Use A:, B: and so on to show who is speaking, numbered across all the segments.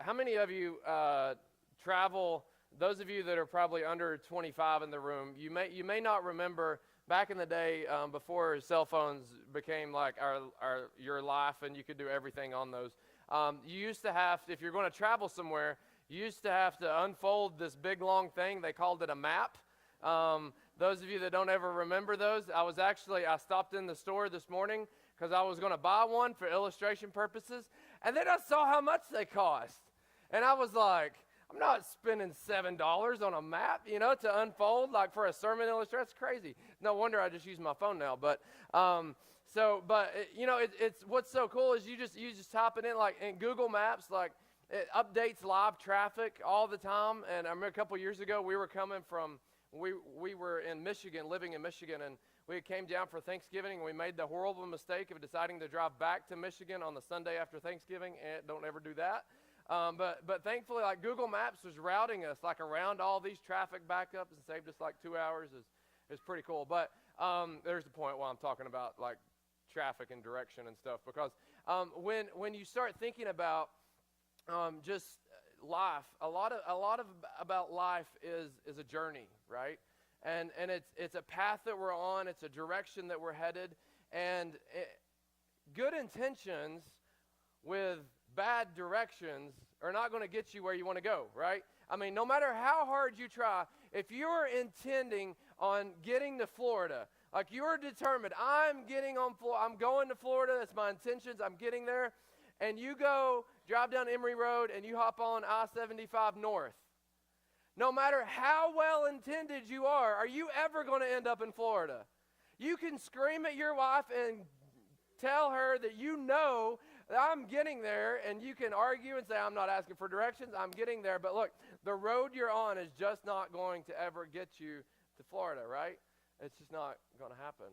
A: How many of you travel? Those of you that are probably under 25 in the room, you may not remember back in the day before cell phones became like your life, and you could do everything on those. You used to have, if you're going to travel somewhere, you used to have to unfold this big long thing. They called it a map. Those of you that don't ever remember those, I stopped in the store this morning because I was going to buy one for illustration purposes, and then I saw how much they cost. And I was like, I'm not spending $7 on a map, to unfold, like for a sermon illustration. That's crazy. No wonder I just use my phone now. But, it's what's so cool is you just type it in, like in Google Maps, like it updates live traffic all the time. And I remember a couple years ago, we were in Michigan, living in Michigan, and we came down for Thanksgiving, and we made the horrible mistake of deciding to drive back to Michigan on the Sunday after Thanksgiving, and don't ever do that. But thankfully, like Google Maps was routing us like around all these traffic backups and saved us like 2 hours. Is pretty cool. But there's the point while I'm talking about like traffic and direction and stuff, because when you start thinking about just life, a lot of about life is a journey, right? And it's a path that we're on. It's a direction that we're headed, and good intentions with bad directions are not going to get you where you want to go, right? I mean, no matter how hard you try, if you're intending on getting to Florida, like you're determined, I'm going to Florida, that's my intentions, I'm getting there, and you go drive down Emory Road and you hop on I-75 North, no matter how well intended you are you ever going to end up in Florida? You can scream at your wife and tell her that I'm getting there, and you can argue and say, I'm not asking for directions, I'm getting there. But look, the road you're on is just not going to ever get you to Florida, right? It's just not going to happen.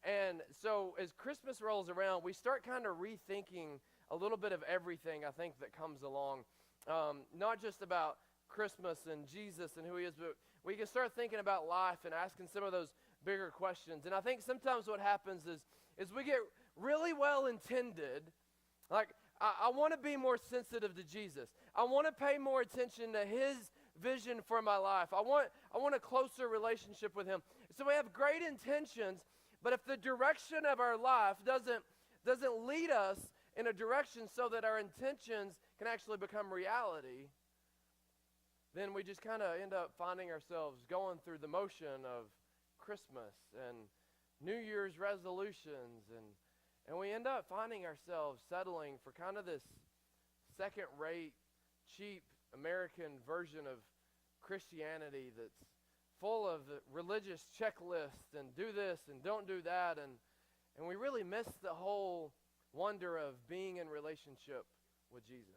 A: And so as Christmas rolls around, we start kind of rethinking a little bit of everything, I think, that comes along. Not just about Christmas and Jesus and who he is, but we can start thinking about life and asking some of those bigger questions. And I think sometimes what happens is we get really well intended. Like, I want to be more sensitive to Jesus. I want to pay more attention to his vision for my life. I want a closer relationship with him. So we have great intentions, but if the direction of our life doesn't lead us in a direction so that our intentions can actually become reality, then we just kind of end up finding ourselves going through the motion of Christmas and New Year's resolutions, and we end up finding ourselves settling for kind of this second-rate, cheap American version of Christianity that's full of religious checklists and do this and don't do that, and we really miss the whole wonder of being in relationship with Jesus.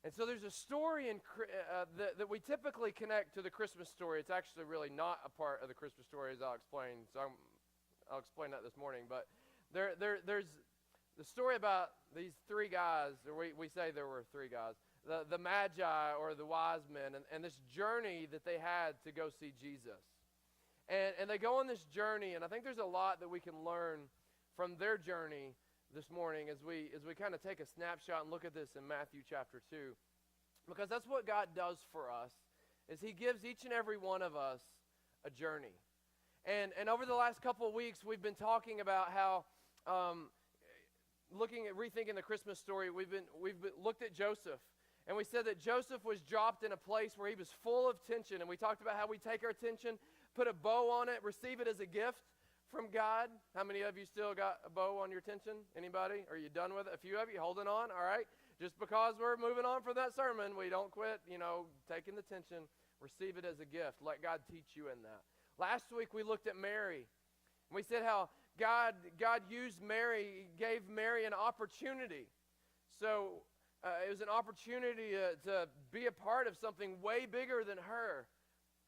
A: And so there's a story that we typically connect to the Christmas story. It's actually really not a part of the Christmas story, as I'll explain. So I'll explain that this morning. But there's the story about these three guys, or we say there were three guys, the Magi, or the wise men, and this journey that they had to go see Jesus. And they go on this journey, and I think there's a lot that we can learn from their journey this morning as we kind of take a snapshot and look at this in Matthew chapter 2. Because that's what God does for us, is he gives each and every one of us a journey. And over the last couple of weeks, we've been talking about how, rethinking the Christmas story, we've looked at Joseph. And we said that Joseph was dropped in a place where he was full of tension. And we talked about how we take our tension, put a bow on it, receive it as a gift from God. How many of you still got a bow on your tension? Anybody? Are you done with it? A few of you holding on? All right. Just because we're moving on from that sermon, we don't quit, taking the tension. Receive it as a gift. Let God teach you in that. Last week we looked at Mary. And we said how God used Mary, gave Mary an opportunity. So it was an opportunity to be a part of something way bigger than her.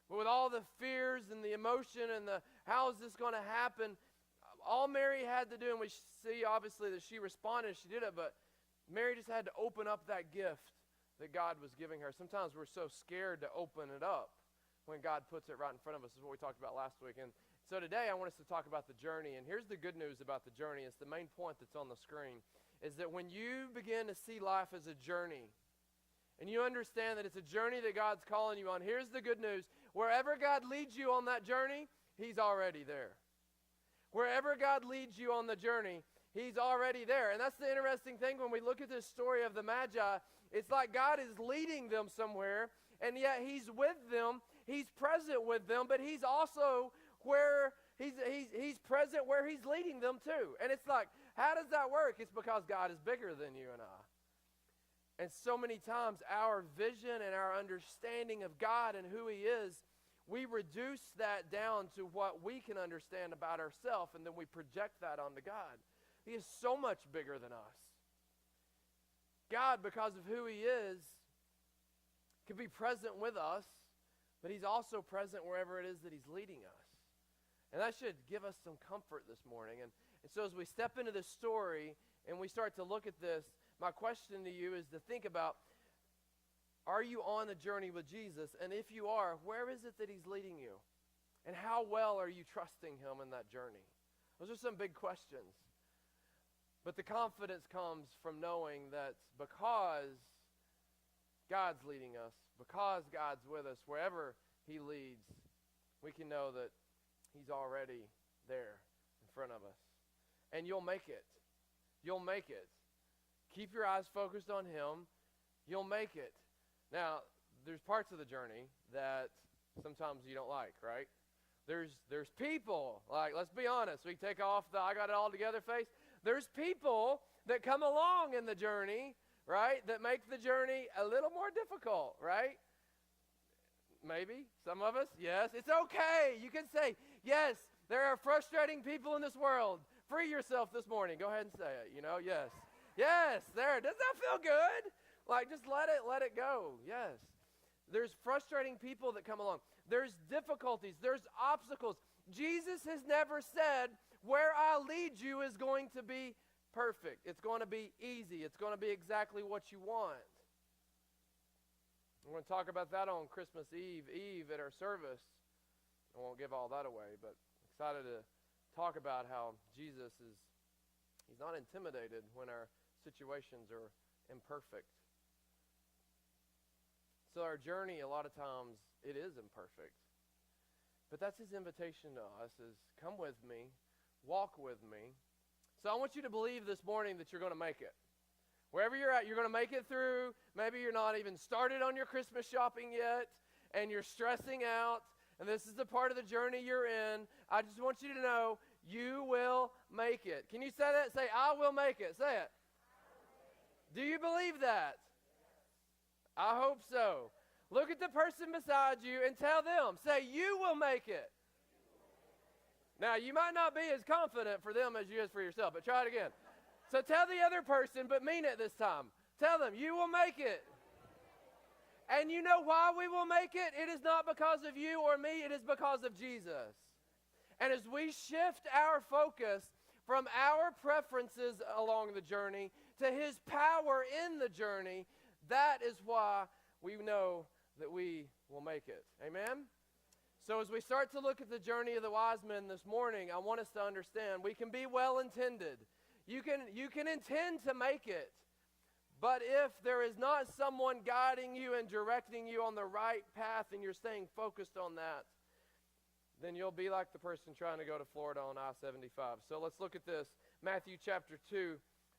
A: But with all the fears and the emotion and the how is this going to happen, all Mary had to do, and we see obviously that she responded, she did it, but Mary just had to open up that gift that God was giving her. Sometimes we're so scared to open it up when God puts it right in front of us. This is what we talked about last week. And so today I want us to talk about the journey. And here's the good news about the journey. It's the main point that's on the screen, is that when you begin to see life as a journey, and you understand that it's a journey that God's calling you on, here's the good news. Wherever God leads you on that journey, He's already there. Wherever God leads you on the journey, He's already there. And that's the interesting thing when we look at this story of the Magi. It's like God is leading them somewhere, and yet He's with them. He's present with them, but He's also where He's present where He's leading them to. And it's like, how does that work? It's because God is bigger than you and I. And so many times our vision and our understanding of God and who He is, we reduce that down to what we can understand about ourselves, and then we project that onto God. He is so much bigger than us. God, because of who He is, can be present with us, but He's also present wherever it is that He's leading us. And that should give us some comfort this morning. And so as we step into this story and we start to look at this, my question to you is to think about, are you on the journey with Jesus? And if you are, where is it that He's leading you? And how well are you trusting Him in that journey? Those are some big questions. But the confidence comes from knowing that because God's leading us, because God's with us, wherever He leads, we can know that He's already there in front of us. And you'll make it. You'll make it. Keep your eyes focused on Him. You'll make it. Now, there's parts of the journey that sometimes you don't like, right? There's people, like, let's be honest. We take off the I got it all together face. There's people that come along in the journey, right, that make the journey a little more difficult, right? Maybe. Some of us, yes. It's okay. You can say, yes, there are frustrating people in this world. Free yourself this morning. Go ahead and say it, yes. Yes, there. Does that feel good? Like, just let it go. Yes. There's frustrating people that come along. There's difficulties. There's obstacles. Jesus has never said, where I lead you is going to be perfect. It's going to be easy. It's going to be exactly what you want. We're going to talk about that on Christmas Eve at our service. I won't give all that away, but excited to talk about how Jesus He's not intimidated when our situations are imperfect. So our journey, a lot of times, it is imperfect. But that's His invitation to us is, come with me, walk with me. So I want you to believe this morning that you're going to make it. Wherever you're at, you're going to make it through. Maybe you're not even started on your Christmas shopping yet, and you're stressing out, and this is the part of the journey you're in. I just want you to know you will make it. Can you say that? Say, I will make it. Say it. Do you believe that? I hope so. Look at the person beside you and tell them, say, you will make it. Now, you might not be as confident for them as you is for yourself, but try it again. So tell the other person, but mean it this time. Tell them, you will make it. And you know why we will make it? It is not because of you or me, it is because of Jesus. And as we shift our focus from our preferences along the journey to His power in the journey, that is why we know that we will make it. Amen? So as we start to look at the journey of the wise men this morning, I want us to understand we can be well-intended. You can intend to make it. But if there is not someone guiding you and directing you on the right path and you're staying focused on that, then you'll be like the person trying to go to Florida on I-75. So let's look at this. Matthew chapter 2,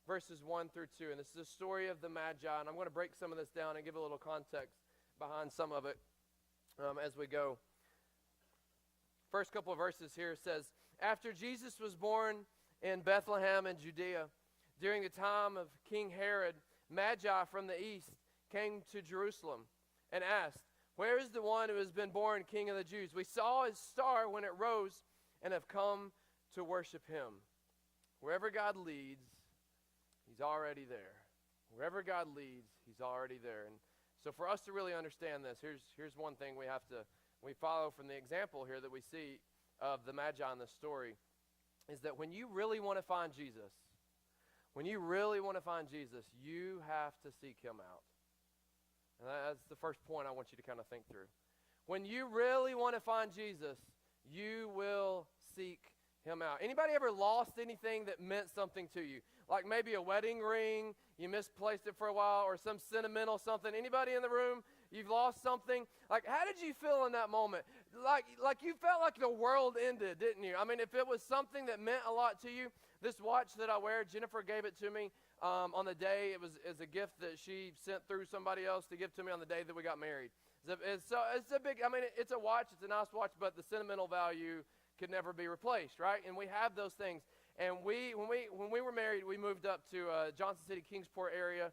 A: verses 1 through 2. And this is the story of the Magi. And I'm going to break some of this down and give a little context behind some of it as we go. First couple of verses here says, after Jesus was born in Bethlehem in Judea, during the time of King Herod, Magi from the east came to Jerusalem and asked, where is the one who has been born King of the Jews? We saw his star when it rose and have come to worship him. Wherever God leads, He's already there. Wherever God leads, He's already there. And so for us to really understand this, here's one thing we follow from the example here that we see of the Magi in the story, is that when you really want to find Jesus, you have to seek Him out. And that's the first point I want you to kind of think through. When you really want to find Jesus, you will seek him out. Anybody ever lost anything that meant something to you? Like maybe a wedding ring, you misplaced it for a while, or some sentimental something. Anybody in the room, you've lost something? Like, how did you feel in that moment? Like you felt like the world ended, didn't you? I mean, if it was something that meant a lot to you, this watch that I wear, Jennifer gave it to me on the day. It was a gift that she sent through somebody else to give to me on the day that we got married. It's a big, I mean, it's a watch, it's a nice watch, but the sentimental value could never be replaced, right? And we have those things. And when we were married, we moved up to Johnson City, Kingsport area.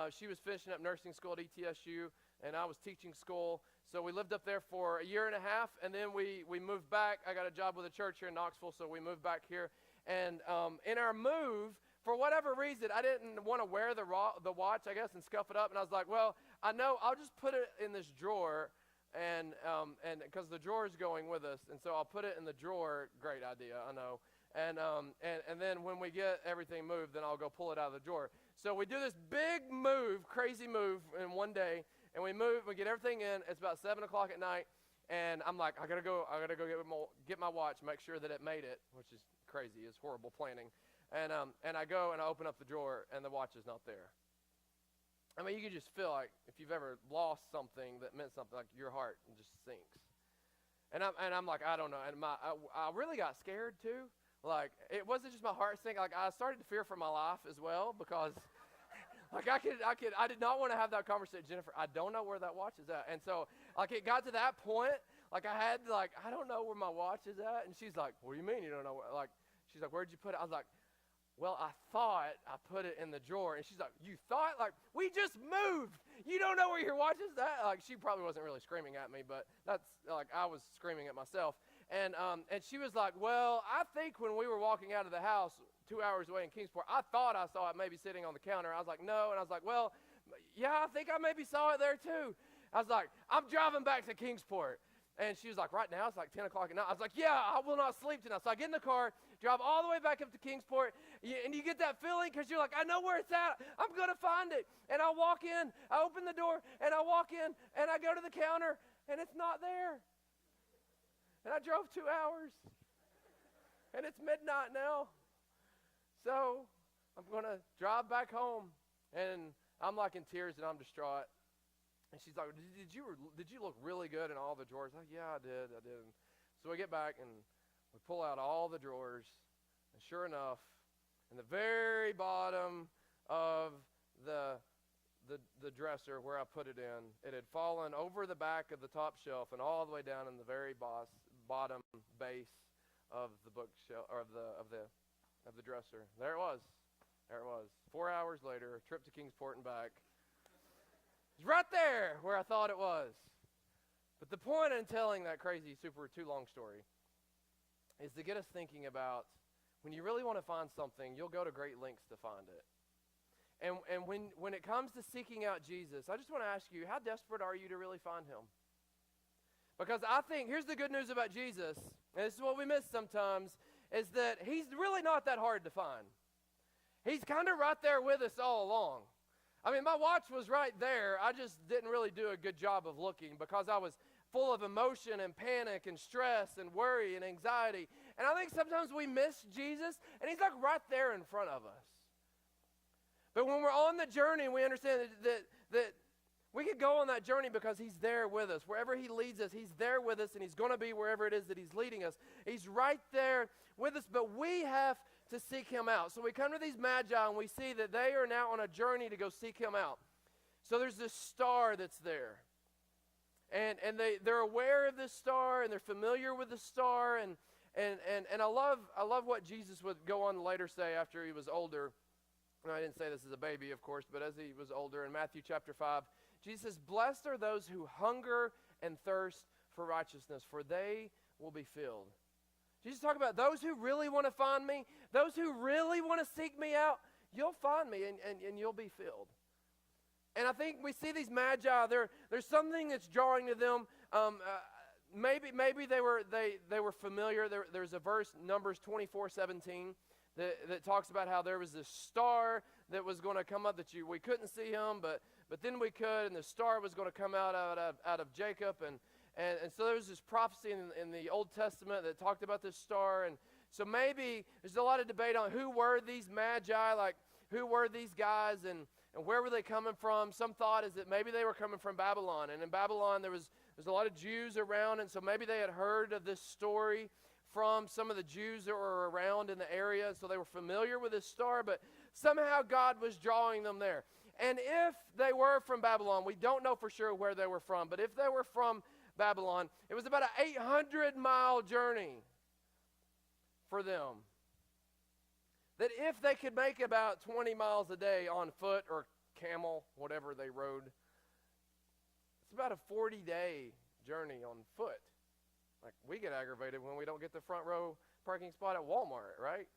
A: She was finishing up nursing school at ETSU, and I was teaching school. So we lived up there for a year and a half, and then we moved back. I got a job with a church here in Knoxville, so we moved back here. And in our move, for whatever reason, I didn't want to wear the watch, I guess, and scuff it up. And I was like, well, I know I'll just put it in this drawer, and because the drawer is going with us, and so I'll put it in the drawer. Great idea, I know. And then when we get everything moved, then I'll go pull it out of the drawer. So we do this big move, crazy move in one day, and we get everything in. It's about 7 o'clock at night, and I'm like, I gotta go get my watch, make sure that it made it, which is crazy, it's horrible planning. And I go and I open up the drawer, and the watch is not there. I mean, you can just feel like if you've ever lost something that meant something, like your heart just sinks. And I'm like, I don't know, and I really got scared too. Like, it wasn't just my heart sinking. Like, I started to fear for my life as well, because like I did not want to have that conversation. Jennifer, I don't know where that watch is at. And so like it got to that point, like I had like, I don't know where my watch is at. And she's like, what do you mean you don't know? Like, she's like, where'd you put it? I was like, well, I thought I put it in the drawer. And she's like, you thought? Like, we just moved. You don't know where your watch is at? Like, she probably wasn't really screaming at me, but that's like, I was screaming at myself. And she was like, well, I think when we were walking out of the house 2 hours away in Kingsport, I thought I saw it maybe sitting on the counter. I was like, no. And I was like, well, yeah, I think I maybe saw it there too. I was like, I'm driving back to Kingsport. And she was like, right now? It's like 10 o'clock at night. I was like, yeah, I will not sleep tonight. So I get in the car, drive all the way back up to Kingsport, and you get that feeling because you're like, I know where it's at. I'm going to find it. And I walk in, I open the door, and I walk in, and I go to the counter, and it's not there. And I drove 2 hours, and it's midnight now. So I'm going to drive back home, and I'm like in tears, and I'm distraught. And she's like, did you look really good in all the drawers? I'm like, yeah, I did. So we get back, and we pull out all the drawers, and sure enough, in the very bottom of the dresser where I put it in, it had fallen over the back of the top shelf and all the way down in the very bottom base of the bookshelf, or of the dresser. There it was. 4 hours later, a trip to Kingsport and back. It's right there where I thought it was. But the point in telling that crazy, super too long story is to get us thinking about when you really want to find something, you'll go to great lengths to find it. And when it comes to seeking out Jesus, I just want to ask you, how desperate are you to really find him? Because I think, here's the good news about Jesus, and this is what we miss sometimes, is that he's really not that hard to find. He's kind of right there with us all along. I mean, my watch was right there. I just didn't really do a good job of looking because I was full of emotion and panic and stress and worry and anxiety. And I think sometimes we miss Jesus, and he's like right there in front of us. But when we're on the journey, we understand that we could go on that journey because he's there with us. Wherever he leads us, he's there with us, and he's going to be wherever it is that he's leading us. He's right there with us, but we have to seek him out. So we come to these magi, and we see that they are now on a journey to go seek him out. So there's this star that's there. And they're aware of this star, and they're familiar with the star. And I love what Jesus would go on to later say after he was older. I didn't say this as a baby, of course, but as he was older, in Matthew chapter 5, Jesus says, blessed are those who hunger and thirst for righteousness, for they will be filled. Jesus talked about those who really want to find me, those who really want to seek me out, you'll find me and you'll be filled. And I think we see these magi, there's something that's drawing to them. Maybe they were familiar. There's a verse, Numbers 24:17. That talks about how there was this star that was going to come up that we couldn't see him, but then we could, and the star was going to come out of Jacob, and so there was this prophecy in the Old Testament that talked about this star, and So maybe there's a lot of debate on who were these magi, like who were these guys and where were they coming from. Some thought is that maybe they were coming from Babylon. And in Babylon there's a lot of Jews around, and so maybe they had heard of this story from some of the Jews that were around in the area, so they were familiar with this star, but somehow God was drawing them there. And if they were from Babylon, we don't know for sure where they were from, but if they were from Babylon, it was about an 800-mile journey for them. That if they could make about 20 miles a day on foot or camel, whatever they rode, it's about a 40-day journey on foot. Like, we get aggravated when we don't get the front row parking spot at Walmart, right?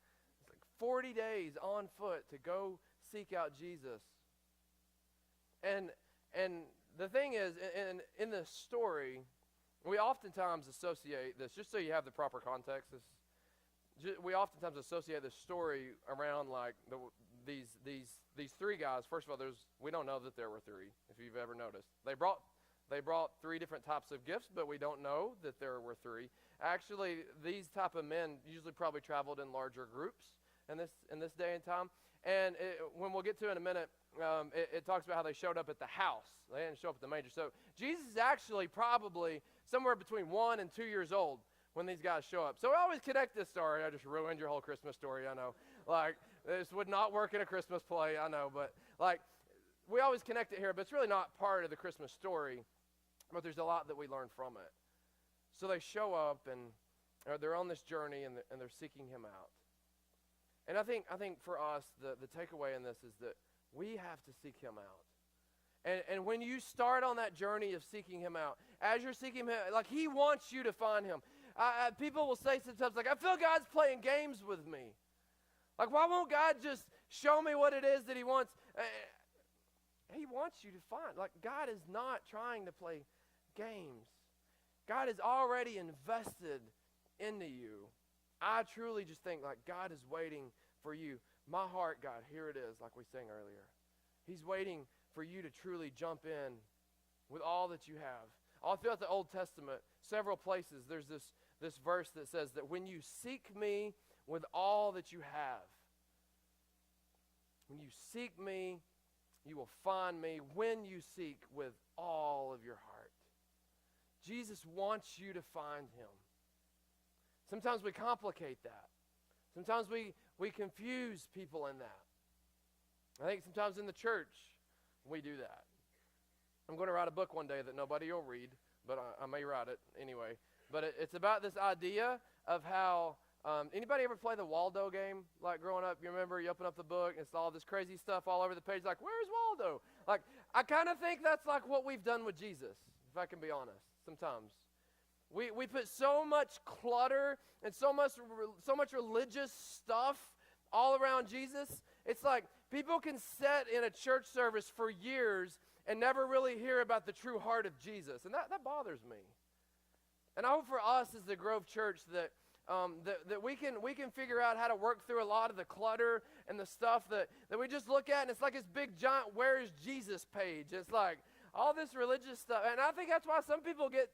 A: It's like 40 days on foot to go seek out Jesus. And the thing is, in this story, we oftentimes associate this, just so you have the proper context, we oftentimes associate this story around like these three guys. First of all, we don't know that there were three, if you've ever noticed. They brought three different types of gifts, but we don't know that there were three. Actually, these type of men usually probably traveled in larger groups in this day and time. And when we'll get to in a minute, it talks about how they showed up at the house. They didn't show up at the manger. So Jesus is actually probably somewhere between 1 and 2 years old when these guys show up. So we always connect this story. I just ruined your whole Christmas story, I know. Like, this would not work in a Christmas play, I know. But, like, we always connect it here, but it's really not part of the Christmas story. But there's a lot that we learn from it. So they show up, and they're on this journey, and they're seeking him out. And I think for us, the takeaway in this is that we have to seek him out. And when you start on that journey of seeking him out, as you're seeking him out, like, he wants you to find him. People will say sometimes, like, I feel God's playing games with me. Like, why won't God just show me what it is that he wants? He wants you to find. Like, God is not trying to play games. God has already invested into you. I truly just think, like, God is waiting for you. My heart, God, here it is, like we sang earlier. He's waiting for you to truly jump in with all that you have. All throughout the Old Testament, several places, there's this verse that says that when you seek me with all that you have, when you seek me, you will find me when you seek with all of your heart. Jesus wants you to find him. Sometimes we complicate that. Sometimes we confuse people in that. I think sometimes in the church we do that. I'm going to write a book one day that nobody will read, but I may write it anyway. But it's about this idea of how, anybody ever play the Waldo game? Like growing up, you remember you open up the book and it's all this crazy stuff all over the page, like, where's Waldo? Like, I kind of think that's like what we've done with Jesus, if I can be honest, sometimes. We put so much clutter and so much religious stuff all around Jesus. It's like people can sit in a church service for years and never really hear about the true heart of Jesus. And that bothers me. And I hope for us as the Grove Church that we can figure out how to work through a lot of the clutter and the stuff that we just look at, and it's like this big giant "Where's Jesus" page. It's like all this religious stuff. And I think that's why some people get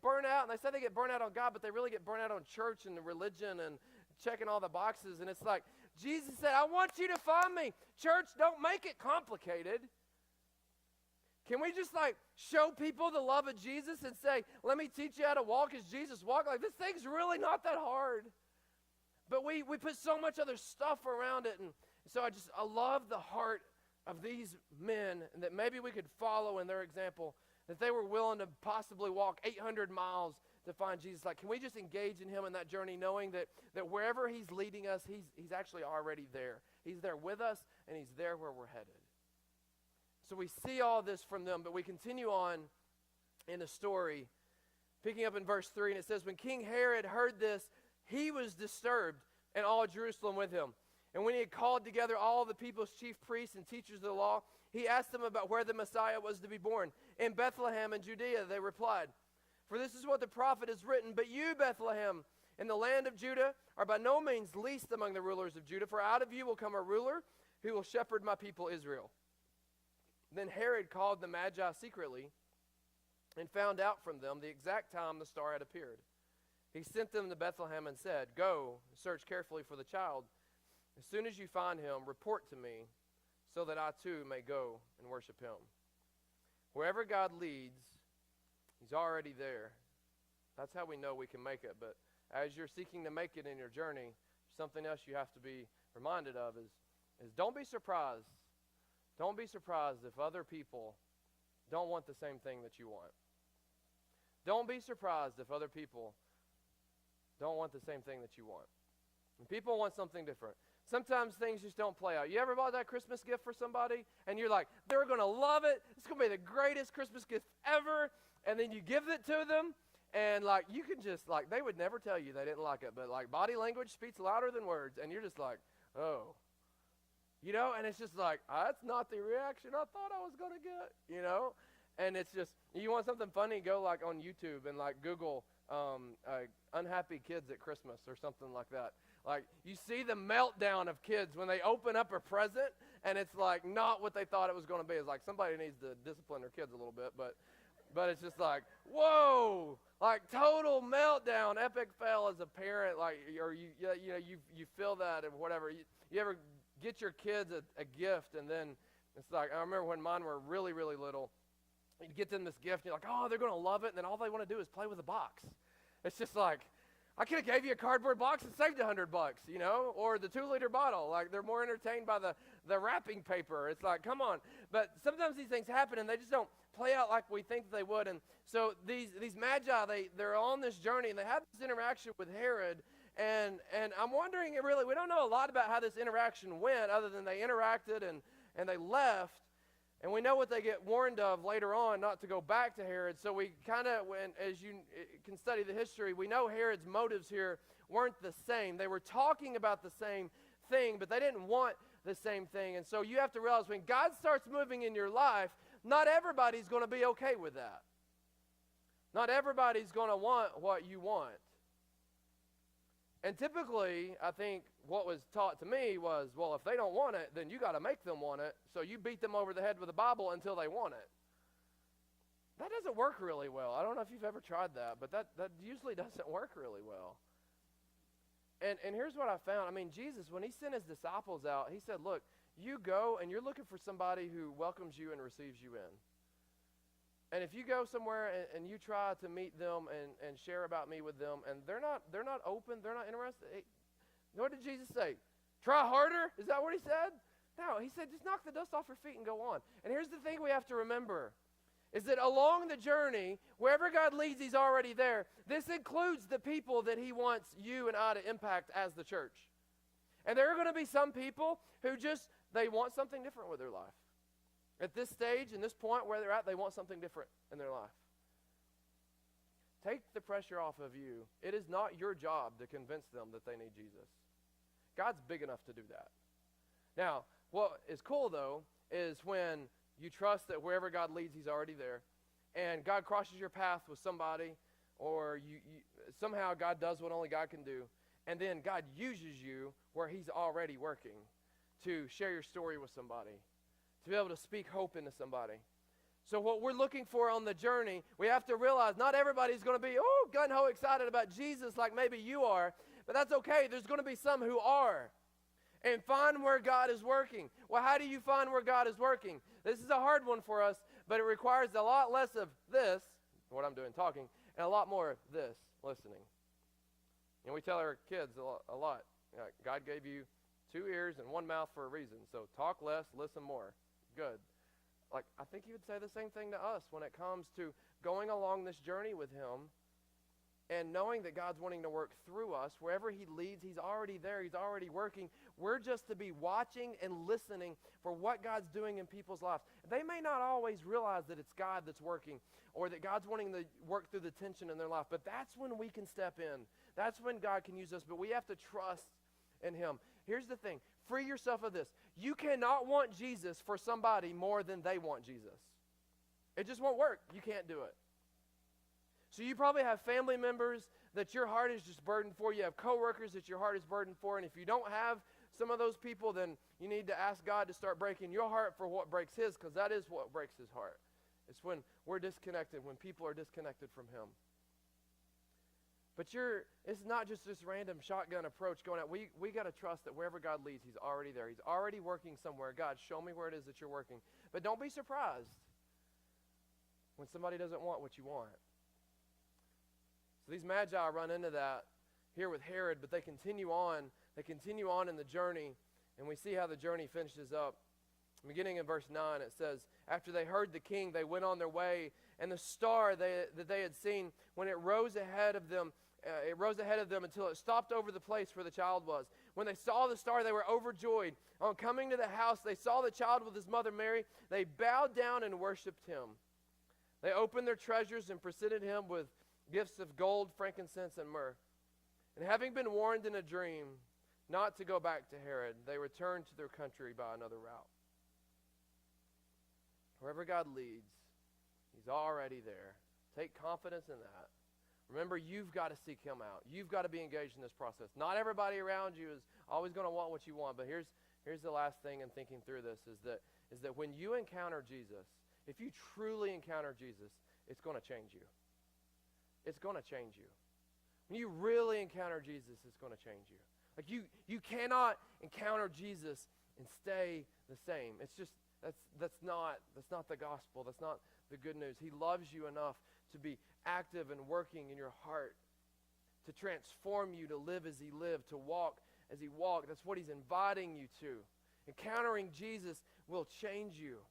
A: burnt out, and they say they get burnt out on God, but they really get burnt out on church and the religion and checking all the boxes. And it's like, Jesus said, I want you to find me. Church, don't make it complicated. Can we just like show people the love of Jesus and say, let me teach you how to walk as Jesus walked? Like, this thing's really not that hard. But we put so much other stuff around it. And so I love the heart of these men, and that maybe we could follow in their example, that they were willing to possibly walk 800 miles to find Jesus. Like, can we just engage in him in that journey, knowing that wherever he's leading us, he's actually already there. He's there with us, and he's there where we're headed. So we see all this from them, but we continue on in the story, picking up in verse 3, and it says, when King Herod heard this, he was disturbed, and all Jerusalem with him. And when he had called together all the people's chief priests and teachers of the law, he asked them about where the Messiah was to be born. In Bethlehem in Judea, they replied. For this is what the prophet has written, but you, Bethlehem, in the land of Judah, are by no means least among the rulers of Judah, for out of you will come a ruler who will shepherd my people Israel. Then Herod called the Magi secretly and found out from them the exact time the star had appeared. He sent them to Bethlehem and said, "Go, search carefully for the child. As soon as you find him, report to me, so that I too may go and worship him." Wherever God leads, he's already there. That's how we know we can make it. But as you're seeking to make it in your journey, something else you have to be reminded of is don't be surprised. Don't be surprised if other people don't want the same thing that you want. Don't be surprised if other people don't want the same thing that you want. And people want something different. Sometimes things just don't play out. You ever bought that Christmas gift for somebody and you're like, they're going to love it. It's going to be the greatest Christmas gift ever. And then you give it to them and like you can just like, they would never tell you they didn't like it. But like body language speaks louder than words. And you're just like, oh. You know, and it's just like, that's not the reaction I thought I was going to get, you know. And it's just, you want something funny, go like on YouTube and like Google unhappy kids at Christmas or something like that. Like you see the meltdown of kids when they open up a present and it's like not what they thought it was going to be. It's like somebody needs to discipline their kids a little bit, but it's just like, whoa, like total meltdown, epic fail as a parent, like, or you feel that and whatever. You ever get your kids a gift and then it's like, I remember when mine were really, really little, you get them this gift and you're like, oh, they're going to love it, and then all they want to do is play with a box. It's just like, I could have gave you a cardboard box and saved $100, you know, or the 2-liter bottle. Like they're more entertained by the wrapping paper. It's like, come on. But sometimes these things happen and they just don't play out like we think they would. And so these magi, they're on this journey and they have this interaction with Herod. And I'm wondering, really, we don't know a lot about how this interaction went other than they interacted and they left. And we know what they get warned of later on, not to go back to Herod. So we kind of, as you can study the history, we know Herod's motives here weren't the same. They were talking about the same thing, but they didn't want the same thing. And so you have to realize when God starts moving in your life, not everybody's going to be okay with that. Not everybody's going to want what you want. And typically, I think what was taught to me was, well, if they don't want it, then you got to make them want it. So you beat them over the head with a Bible until they want it. That doesn't work really well. I don't know if you've ever tried that, but that usually doesn't work really well. And here's what I found. I mean, Jesus, when he sent his disciples out, he said, look, you go and you're looking for somebody who welcomes you and receives you in. And if you go somewhere and you try to meet them and share about me with them, and they're not open, they're not interested, what did Jesus say? Try harder? Is that what he said? No, he said just knock the dust off your feet and go on. And here's the thing we have to remember, is that along the journey, wherever God leads, he's already there. This includes the people that he wants you and I to impact as the church. And there are going to be some people who they want something different with their life. At this stage, in this point where they're at, they want something different in their life. Take the pressure off of you. It is not your job to convince them that they need Jesus. God's big enough to do that. Now, what is cool, though, is when you trust that wherever God leads, he's already there, and God crosses your path with somebody, or somehow God does what only God can do, and then God uses you where he's already working to share your story with somebody, to be able to speak hope into somebody. So what we're looking for on the journey, we have to realize not everybody's going to be, gung-ho excited about Jesus like maybe you are, but that's okay. There's going to be some who are. And find where God is working. Well, how do you find where God is working? This is a hard one for us, but it requires a lot less of this, what I'm doing, talking, and a lot more of this, listening. And we tell our kids a lot. God gave you 2 ears and 1 mouth for a reason, so talk less, listen more. Good. Like, I think he would say the same thing to us when it comes to going along this journey with him and knowing that God's wanting to work through us. Wherever he leads, he's already there. He's already working. We're just to be watching and listening for what God's doing in people's lives. They may not always realize that it's God that's working or that God's wanting to work through the tension in their life, but that's when we can step in. That's when God can use us, but we have to trust in him. Here's the thing. Free yourself of this. You cannot want Jesus for somebody more than they want Jesus. It just won't work. You can't do it. So you probably have family members that your heart is just burdened for. You have coworkers that your heart is burdened for. And if you don't have some of those people, then you need to ask God to start breaking your heart for what breaks his, because that is what breaks his heart. It's when we're disconnected, when people are disconnected from him. But it's not just this random shotgun approach going out. We got to trust that wherever God leads, he's already there. He's already working somewhere. God, show me where it is that you're working. But don't be surprised when somebody doesn't want what you want. So these magi run into that here with Herod, but they continue on. They continue on in the journey, and we see how the journey finishes up. Beginning in verse 9, it says, after they heard the king, they went on their way, and the star that they had seen, when it rose ahead of them until it stopped over the place where the child was. When they saw the star, they were overjoyed. On coming to the house, they saw the child with his mother Mary. They bowed down and worshipped him. They opened their treasures and presented him with gifts of gold, frankincense, and myrrh. And having been warned in a dream not to go back to Herod, they returned to their country by another route. Wherever God leads, he's already there. Take confidence in that. Remember, you've got to seek him out. You've got to be engaged in this process. Not everybody around you is always going to want what you want, but here's the last thing in thinking through this is that when you encounter Jesus, if you truly encounter Jesus, it's going to change you. It's going to change you. When you really encounter Jesus, it's going to change you. Like you cannot encounter Jesus and stay the same. It's just that's not the gospel. That's not the good news. He loves you enough to be active and working in your heart, to transform you, to live as he lived, to walk as he walked. That's what he's inviting you to. Encountering Jesus will change you.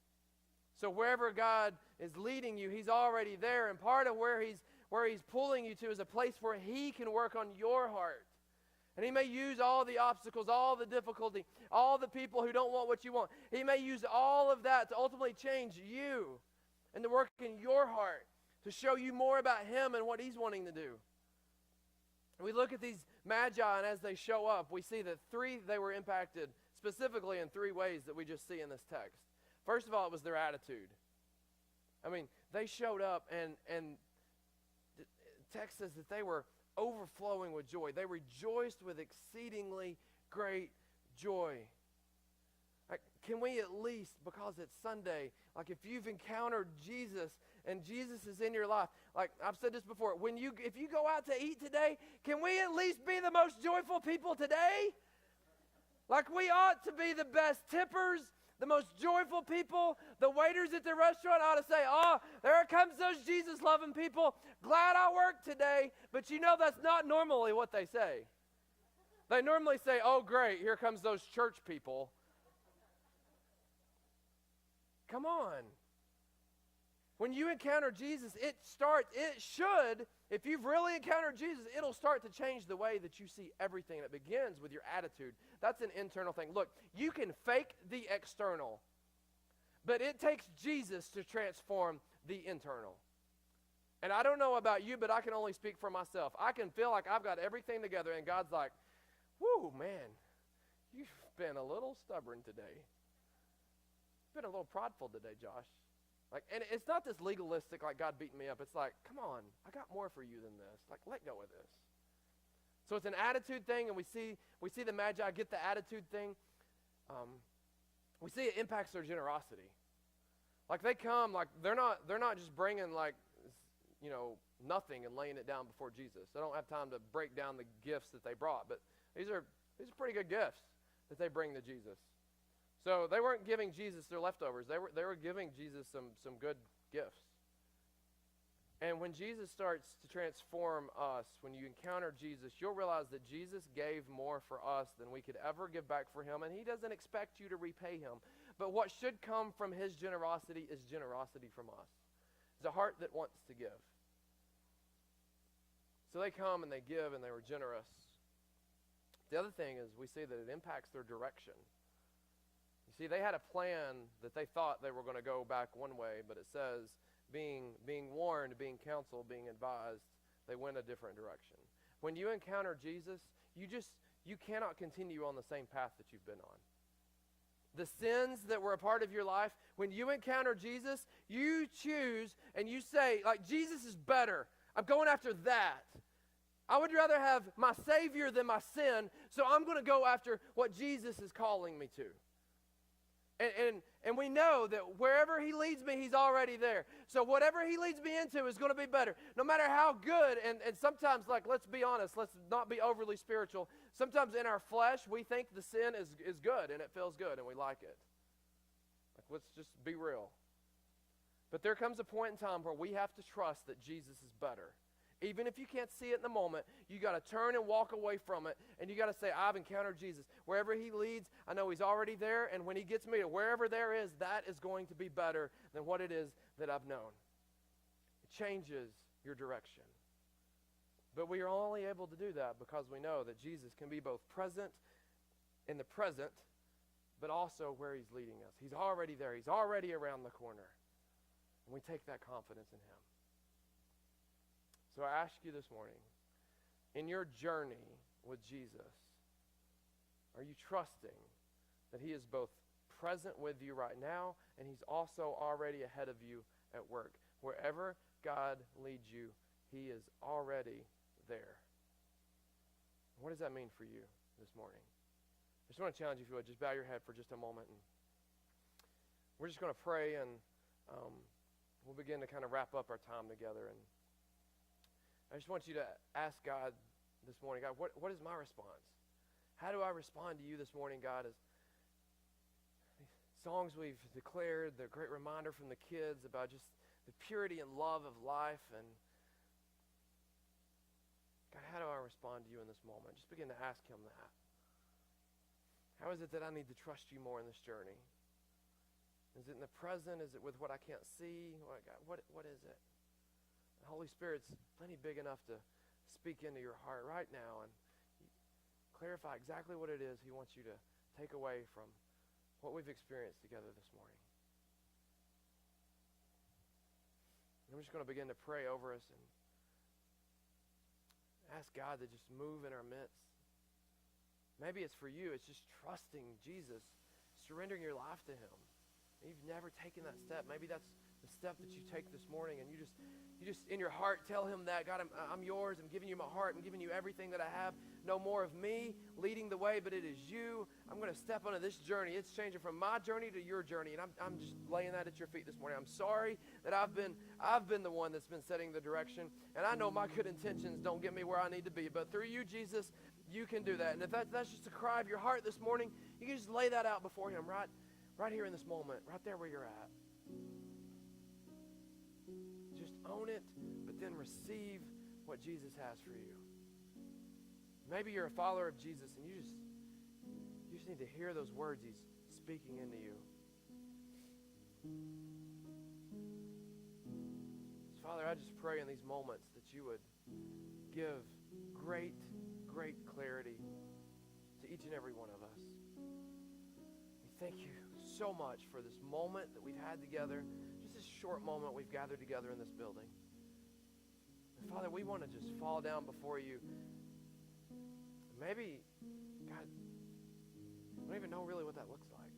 A: So wherever God is leading you, he's already there, and part of where he's pulling you to is a place where he can work on your heart. And he may use all the obstacles, all the difficulty, all the people who don't want what you want. He may use all of that to ultimately change you and to work in your heart, to show you more about him and what he's wanting to do. And we look at these magi, and as they show up, we see that they were impacted specifically in three ways that we just see in this text. First of all, it was their attitude. I mean, they showed up, and the text says that they were overflowing with joy. They rejoiced with exceedingly great joy. Like, can we at least, because it's Sunday, like if you've encountered Jesus and Jesus is in your life, like I've said this before, if you go out to eat today, can we at least be the most joyful people today? Like we ought to be the best tippers, the most joyful people. The waiters at the restaurant ought to say, oh, there comes those Jesus-loving people. Glad I worked today. But you know that's not normally what they say. They normally say, oh, great, here comes those church people. Come on. When you encounter Jesus, if you've really encountered Jesus, it'll start to change the way that you see everything. And it begins with your attitude. That's an internal thing. Look, you can fake the external, but it takes Jesus to transform the internal. And I don't know about you, but I can only speak for myself. I can feel like I've got everything together, and God's like, whoo, man, you've been a little stubborn today. You've been a little prideful today, Josh. Like, and it's not this legalistic, like God beating me up. It's like, come on, I got more for you than this. Like, let go of this. So it's an attitude thing, and we see the Magi get the attitude thing. We see it impacts their generosity. Like they come, like they're not just bringing like, nothing and laying it down before Jesus. They don't have time to break down the gifts that they brought, but these are pretty good gifts that they bring to Jesus. So they weren't giving Jesus their leftovers. They were giving Jesus some good gifts. And when Jesus starts to transform us, when you encounter Jesus, you'll realize that Jesus gave more for us than we could ever give back for him, and he doesn't expect you to repay him. But what should come from his generosity is generosity from us. It's a heart that wants to give. So they come and they give and they were generous. The other thing is we see that it impacts their direction. You see, they had a plan that they thought they were going to go back one way, but it says being warned, being counseled, being advised, they went a different direction. When you encounter Jesus, you cannot continue on the same path that you've been on. The sins that were a part of your life, when you encounter Jesus, you choose and you say, like, Jesus is better. I'm going after that. I would rather have my Savior than my sin, so I'm going to go after what Jesus is calling me to. And we know that wherever he leads me, he's already there. So whatever he leads me into is going to be better. No matter how good, and sometimes, like, let's be honest, let's not be overly spiritual. Sometimes in our flesh, we think the sin is good, and it feels good, and we like it. Like, let's just be real. But there comes a point in time where we have to trust that Jesus is better. Even if you can't see it in the moment, you got to turn and walk away from it, and you got to say, I've encountered Jesus. Wherever he leads, I know he's already there, and when he gets me to wherever there is, that is going to be better than what it is that I've known. It changes your direction. But we are only able to do that because we know that Jesus can be both present in the present, but also where he's leading us. He's already there. He's already around the corner. And we take that confidence in him. So I ask you this morning, in your journey with Jesus, are you trusting that he is both present with you right now and he's also already ahead of you at work? Wherever God leads you, he is already there. What does that mean for you this morning? I just want to challenge you, if you would, just bow your head for just a moment. And we're just going to pray, and we'll begin to kind of wrap up our time together. And I just want you to ask God this morning, God, what is my response? How do I respond to you this morning, God? As these songs we've declared, the great reminder from the kids about just the purity and love of life. And God, how do I respond to you in this moment? Just begin to ask him that. How is it that I need to trust you more in this journey? Is it in the present? Is it with what I can't see? What is it? The Holy Spirit's plenty big enough to speak into your heart right now and clarify exactly what it is he wants you to take away from what we've experienced together this morning. And I'm just going to begin to pray over us and ask God to just move in our midst. Maybe it's for you. It's just trusting Jesus, surrendering your life to him. You've never taken that step. Maybe that's the step that you take this morning, and you just in your heart tell him that, God, I'm yours. I'm giving you my heart. I'm giving you everything that I have. No more of me leading the way, but it is you. I'm going to step onto this journey. It's changing from my journey to your journey, and I'm just laying that at your feet this morning. I'm sorry that I've been the one that's been setting the direction, and I know my good intentions don't get me where I need to be, but through you, Jesus, you can do that. And if that's just a cry of your heart this morning, you can just lay that out before him right here in this moment, right there where you're at. Just own it, but then receive what Jesus has for you. Maybe you're a follower of Jesus and you just need to hear those words he's speaking into you. So Father, I just pray in these moments that you would give great clarity to each and every one of us. We thank you so much for this moment that we've had together, just this short moment we've gathered together in this building. And Father, we want to just fall down before you. Maybe, God, we don't even know really what that looks like.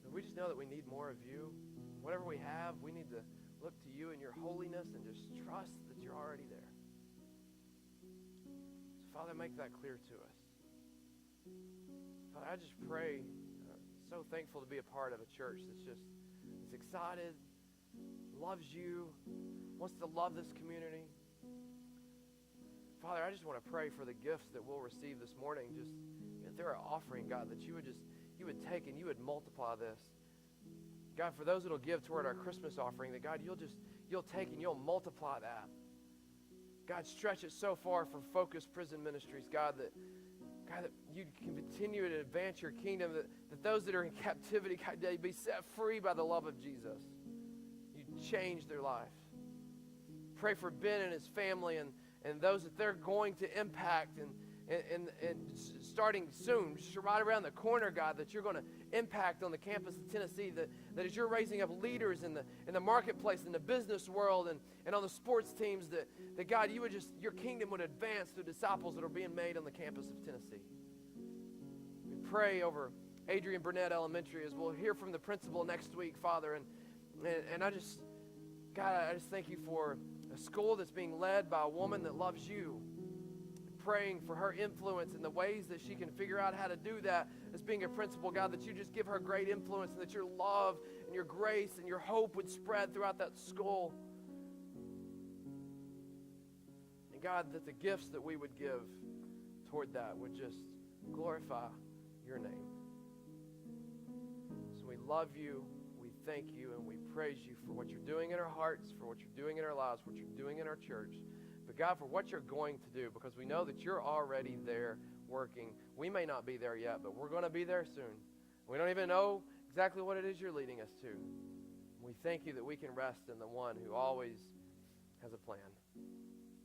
A: But we just know that we need more of you. Whatever we have, we need to look to you and your holiness and just trust that you're already there. So Father, make that clear to us. Father, I just pray, so thankful to be a part of a church that's excited, loves you, wants to love this community. Father, I just want to pray for the gifts that we'll receive this morning. Just if they're an offering, God, that you would take and you would multiply this. God, for those that'll give toward our Christmas offering, that God, you'll take and you'll multiply that. God, stretch it so far for Focus Prison Ministries, God, that you can continue to advance your kingdom, that those that are in captivity, God, they be set free by the love of Jesus. You change their life. Pray for Ben and his family and those that they're going to impact and starting soon, just right around the corner, God, that you're going to impact on the campus of Tennessee, that as you're raising up leaders in the marketplace, in the business world, and on the sports teams, that God, your kingdom would advance through disciples that are being made on the campus of Tennessee. We pray over Adrian Burnett Elementary as we'll hear from the principal next week, Father, and I just thank you for a school that's being led by a woman that loves you. praying for her influence and the ways that she can figure out how to do that as being a principal, God, that you just give her great influence and that your love and your grace and your hope would spread throughout that school. And God, that the gifts that we would give toward that would just glorify your name. So we love you, we thank you, and we praise you for what you're doing in our hearts, for what you're doing in our lives, what you're doing in our church. But God, for what you're going to do, because we know that you're already there working. We may not be there yet, but we're going to be there soon. We don't even know exactly what it is you're leading us to. We thank you that we can rest in the one who always has a plan.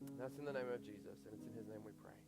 A: And that's in the name of Jesus, and it's in his name we pray.